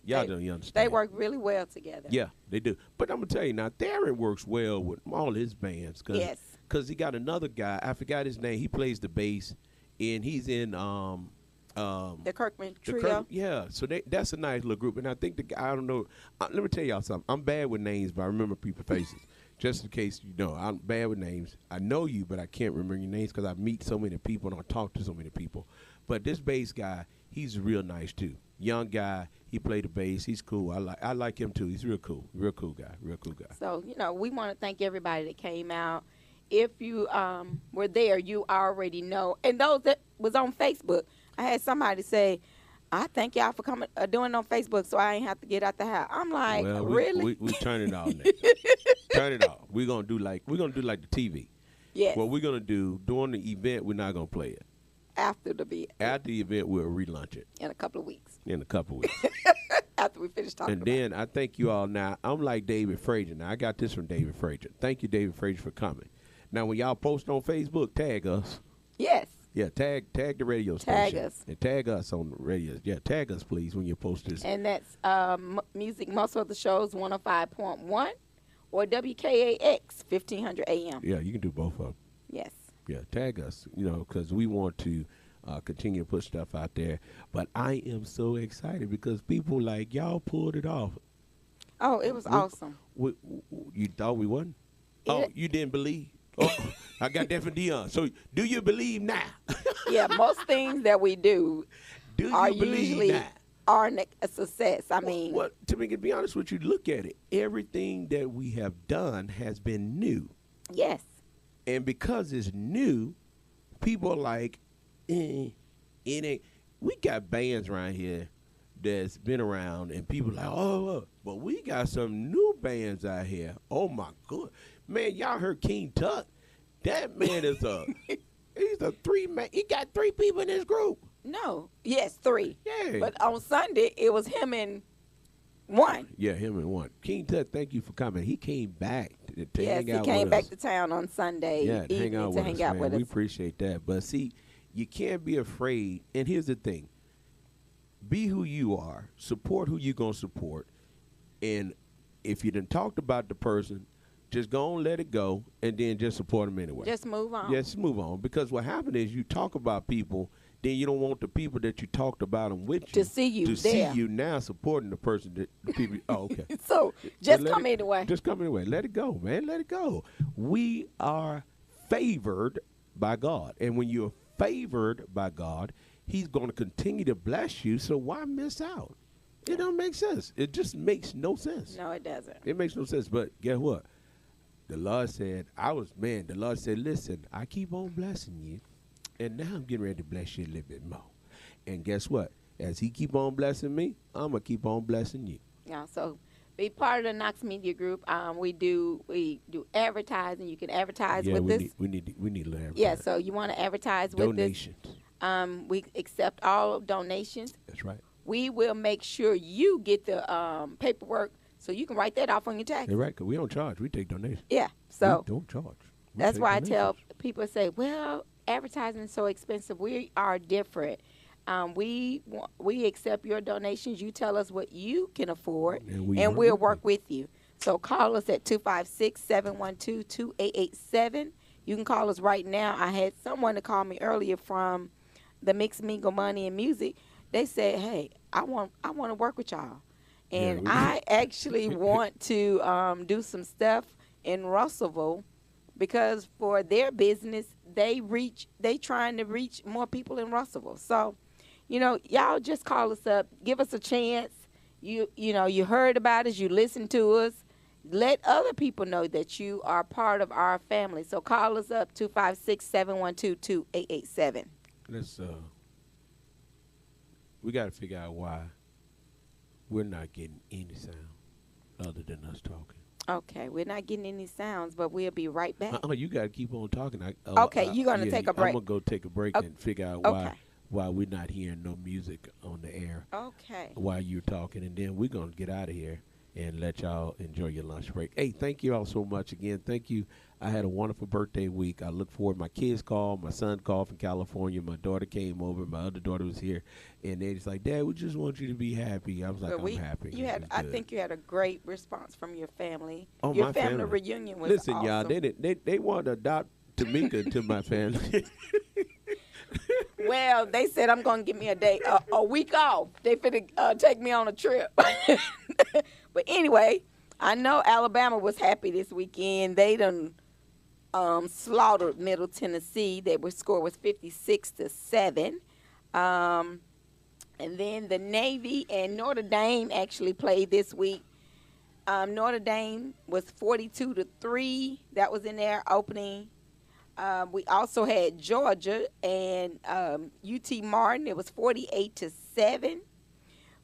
y'all don't understand. They work really well together. Yeah, they do. But I'm going to tell you now, Theron works well with all his bands. Yes. Because he got another guy, I forgot his name, he plays the bass, and he's in the Kirkman Trio. Yeah, so that's a nice little group. And I think I don't know, let me tell y'all something. I'm bad with names, but I remember people's faces. Just in case you know, I'm bad with names. I know you, but I can't remember your names because I meet so many people and I talk to so many people. But this bass guy, he's real nice too. Young guy, he played the bass. He's cool. I like him too. He's real cool guy. Real cool guy. So we want to thank everybody that came out. If you were there, you already know. And those that was on Facebook, I had somebody say, I thank y'all for coming doing it on Facebook, so I ain't have to get out the house. I'm like, well, really? We turn it off now. Turn it off. We're gonna do like the TV. Yes. What we're gonna do during the event, we're not gonna play it. After the event, we'll relaunch it in a couple of weeks. After we finish talking. And then I thank you all. Now I'm like David Frazier. Now I got this from David Frazier. Thank you, David Frazier, for coming. Now when y'all post on Facebook, tag us. Yes. Yeah, tag the radio station. Tag us. And tag us on the radio. Yeah, tag us, please, when you post this. And that's music, most of the shows, 105.1 or WKAX, 1500 AM. Yeah, you can do both of them. Yes. Yeah, tag us, because we want to continue to put stuff out there. But I am so excited because people like, y'all pulled it off. Oh, it was awesome. You thought we wouldn't? Oh, you didn't believe? Oh, I got that from Dion. So, do you believe now? Yeah, most things that we do are usually now? a success. I mean, to be honest with you, look at it. Everything that we have done has been new. Yes. And because it's new, people are like, it ain't. We got bands around here that's been around, and people like, but we got some new bands out here. Oh my God, man, y'all heard King Tut? That man is He's a 3-man. He got 3 people in his group. No. Yes, 3. Yeah. But on Sunday, it was him and 1. Yeah, him and 1. King Tut, thank you for coming. He came back to Yes, hang he out came with back us. to town on Sunday Yeah, to hang evening out to with hang us, out man. with We us. appreciate that. But see, you can't be afraid. And here's the thing. Be who you are. Support who you're going to support. And if you done talked about the person, just go and let it go, and then just support them anyway. Just move on. Just move on. Because what happened is you talk about people, then you don't want the people that you talked about them with you To see you to there. see you now supporting the person that the people. Oh, okay. So But just let come it- anyway. Just come anyway. Let it go, man. Let it go. We are favored by God. And when you're favored by God, He's going to continue to bless you. So why miss out? It don't make sense. It just makes no sense. No, it doesn't. It makes no sense. But guess what? The Lord said, the Lord said, listen, I keep on blessing you. And now I'm getting ready to bless you a little bit more. And guess what? As He keep on blessing me, I'm going to keep on blessing you. Yeah, so be part of the Knox Media Group. We do advertising. You can advertise Yeah, with we us. need a little Yeah, so you want to advertise with us. donations. We accept all donations. That's right. We will make sure you get the paperwork so you can write that off on your tax. You're right, 'cause we don't charge. We take donations. Yeah, so we don't charge. We that's take why I tell donations. people, say, well, advertising is so expensive. We are different. We accept your donations. You tell us what you can afford, and we'll work with you. So call us at 256-712-2887. You can call us right now. I had someone to call me earlier from the Mixed Mingle Money and Music. They said, hey, I want to work with y'all. And I actually want to do some stuff in Russellville because for their business, they trying to reach more people in Russellville. So, y'all just call us up, give us a chance. You heard about us, you listened to us. Let other people know that you are part of our family. So call us up 256-712-2887. Let's we got to figure out why we're not getting any sound other than us talking. Okay, we're not getting any sounds, but we'll be right back. You got to keep on talking. Okay, you're gonna take a break. I'm gonna go take a break and figure out why we're not hearing no music on the air. Okay. While you're talking, and then we're gonna get out of here and let y'all enjoy your lunch break. Hey, thank you all so much again. Thank you. I had a wonderful birthday week. I look forward. My kids called. My son called from California. My daughter came over. My other daughter was here, and they just like, Dad, we just want you to be happy. I was like, I'm happy. I think you had a great response from your family. Oh, your my family reunion was Listen, awesome. y'all, they want to adopt Tamika to my family. Well, they said I'm gonna give me a week off. They finna take me on a trip. But anyway, I know Alabama was happy this weekend. They done slaughtered Middle Tennessee. Their score was 56-7. And then the Navy and Notre Dame actually played this week. Notre Dame was 42-3. That was in their opening. We also had Georgia and UT Martin. It was 48-7.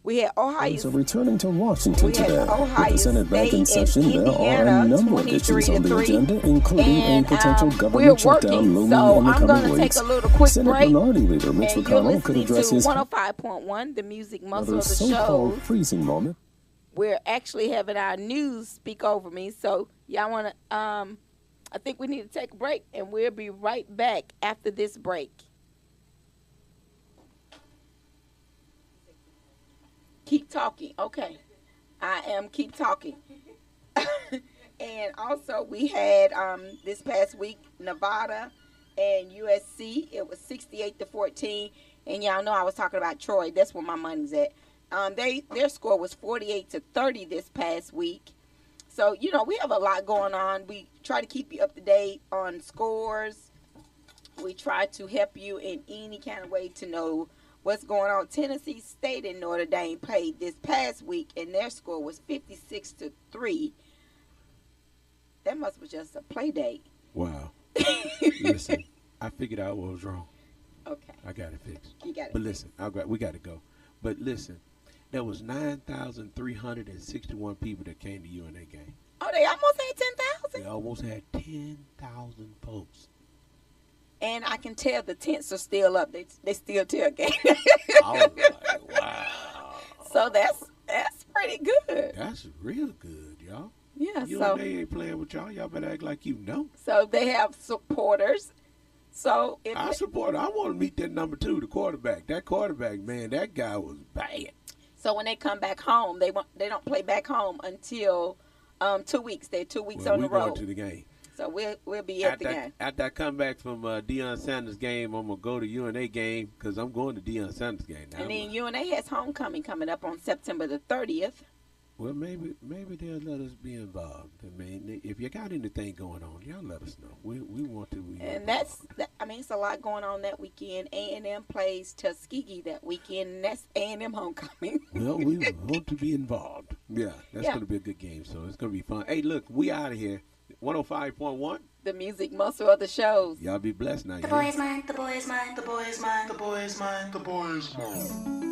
We had Ohio. So returning to Washington today, with Ohio the Senate back in State session, and there are a Indiana, number of issues on the 23-3. agenda, including And, a potential we're government shutdown working, looming so in the I'm coming gonna weeks. take a little quick Senate break. Minority Leader Mitch And you're McConnell could listening address to his 105.1, the music muscle another of the so-called show. freezing moment. We're actually having our news speak over me, so y'all want to, I think we need to take a break, and we'll be right back after this break. Keep talking. Okay. I am keep talking. And also we had this past week Nevada and USC. It was 68-14. And y'all know I was talking about Troy. That's where my money's at. Their score was 48-30 this past week. So, we have a lot going on. We try to keep you up to date on scores. We try to help you in any kind of way to know what's going on. Tennessee State and Notre Dame played this past week, and their score was 56-3. That must be just a play date. Wow. Listen, I figured out what was wrong. Okay. I got it fixed. You got it. But listen, we got to go. But listen, there was 9,361 people that came to UNA game. Oh, they almost had 10,000? They almost had 10,000 folks. And I can tell the tents are still up. They still tailgate. I was like, wow. So that's pretty good. That's real good, y'all. Yeah. You So and they ain't playing with y'all. Y'all better act like you know. so they have supporters. So if I support. I want to meet that number 2, the quarterback. That quarterback, man, that guy was bad. so when they come back home, they don't play back home until 2 weeks. They're 2 weeks Well, on we the road. going to the game. So we'll be at the that, game. After I come back from Deion Sanders game, I'm gonna go to UNA game because I'm going to Deion Sanders game now. And then UNA has homecoming coming up on September the 30th. Well, maybe they'll let us be involved. I mean, if you got anything going on, y'all let us know. We want to be And involved. it's a lot going on that weekend. A&M plays Tuskegee that weekend, and that's A&M homecoming. Well, we want to be involved. Yeah, that's Yeah. going to be a good game, so it's going to be fun. Hey, look, we out of here. 105.1. The music muscle of the shows. Y'all be blessed now. The boy is mine, the boy is mine, the boy is mine, the boy is mine, the boy is mine.